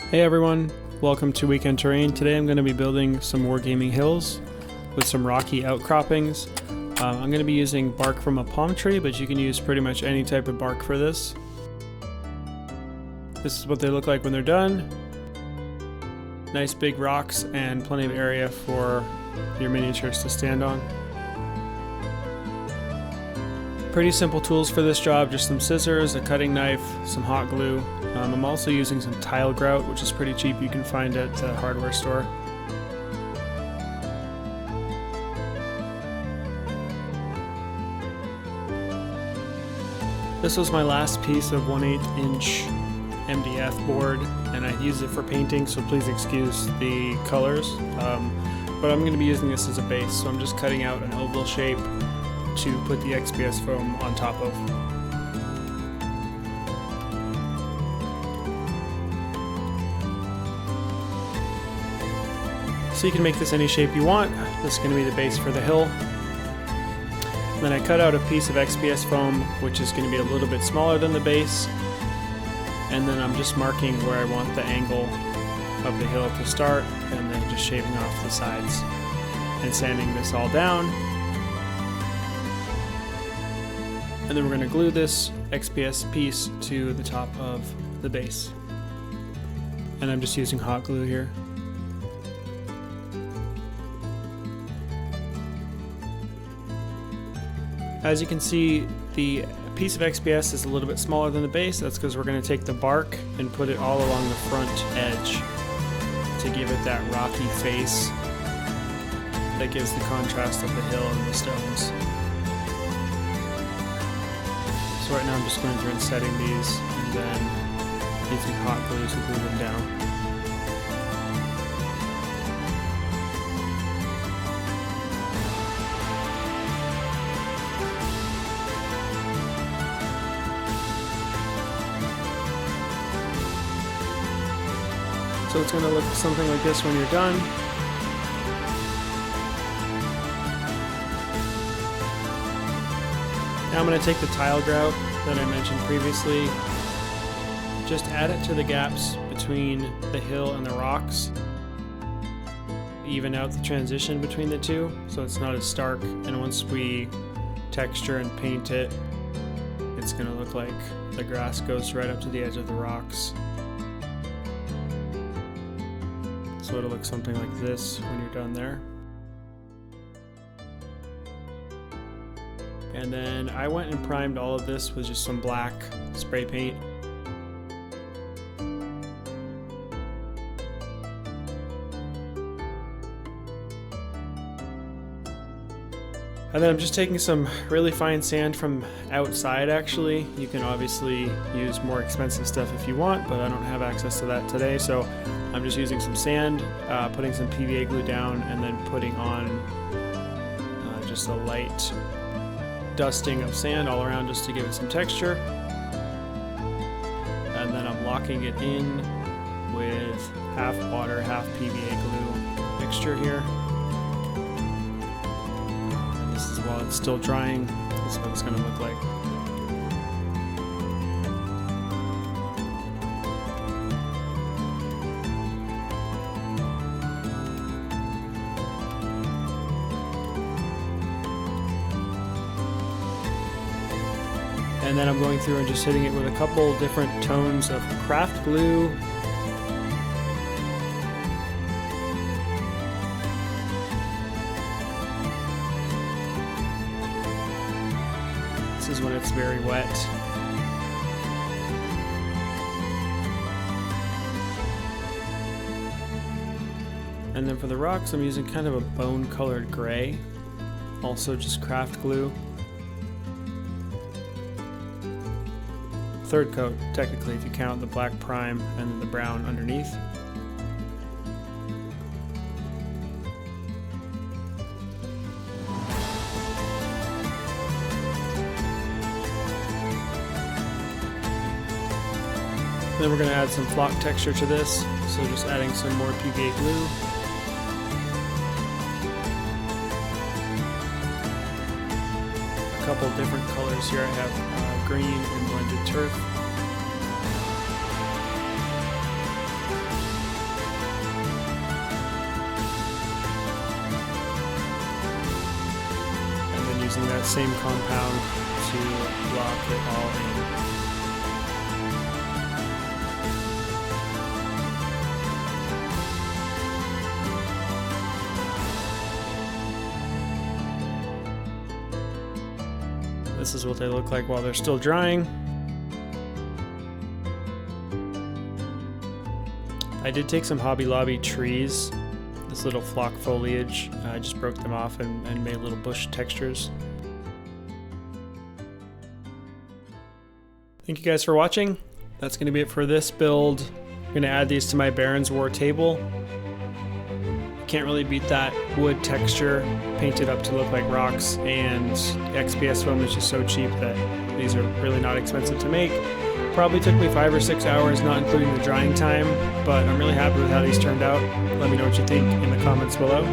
Hey everyone, welcome to Weekend Terrain. Today I'm going to be building some Wargaming hills with some rocky outcroppings. I'm going to be using bark from a palm tree, but you can use pretty much any type of bark for this. This is what they look like when they're done. Nice big rocks and plenty of area for your miniatures to stand on. Pretty simple tools for this job, just some scissors, a cutting knife, some hot glue. I'm also using some tile grout, which is pretty cheap. You can find at the hardware store. This was my last piece of 1/8 inch MDF board, and I used it for painting, so please excuse the colors. But I'm going to be using this as a base, so I'm just cutting out an oval shape to put the XPS foam on top of. So you can make this any shape you want. This is going to be the base for the hill. Then I cut out a piece of XPS foam, which is going to be a little bit smaller than the base. And then I'm just marking where I want the angle of the hill to start, and then just shaving off the sides and sanding this all down. And then we're going to glue this XPS piece to the top of the base. And I'm just using hot glue here. As you can see, the piece of XPS is a little bit smaller than the base. That's because we're going to take the bark and put it all along the front edge to give it that rocky face that gives the contrast of the hill and the stones. So right now I'm just going through and setting these, and then using hot glue to glue them down. So it's going to look something like this when you're done. Now I'm going to take the tile grout that I mentioned previously, just add it to the gaps between the hill and the rocks, even out the transition between the two so it's not as stark, and once we texture and paint it, it's going to look like the grass goes right up to the edge of the rocks. So it'll look something like this when you're done there. And then I went and primed all of this with just some black spray paint. And then I'm just taking some really fine sand from outside actually. You can obviously use more expensive stuff if you want, but I don't have access to that today, so I'm just using some sand, putting some PVA glue down, and then putting on just a light dusting of sand all around just to give it some texture. And then I'm locking it in with half water, half PVA glue mixture here. And this is while it's still drying. This is what it's going to look like. And then I'm going through and just hitting it with a couple different tones of craft glue. This is when it's very wet. And then for the rocks, I'm using kind of a bone-colored gray. Also just craft glue. Third coat, technically, if you count the black prime and then the brown underneath. Then we're going to add some flock texture to this, so just adding some more PVA glue. A couple different colors here. I have green and blended turf. that same compound to lock it all in. This is what they look like while they're still drying. I did take some Hobby Lobby trees, this little flock foliage. I just broke them off and made little bush textures. Thank you guys for watching. That's going to be it for this build. I'm going to add these to my Baron's War table. Can't really beat that wood texture painted up to look like rocks, and XPS foam is just so cheap that these are really not expensive to make. Probably took me 5 or 6 hours, not including the drying time, but I'm really happy with how these turned out. Let me know what you think in the comments below.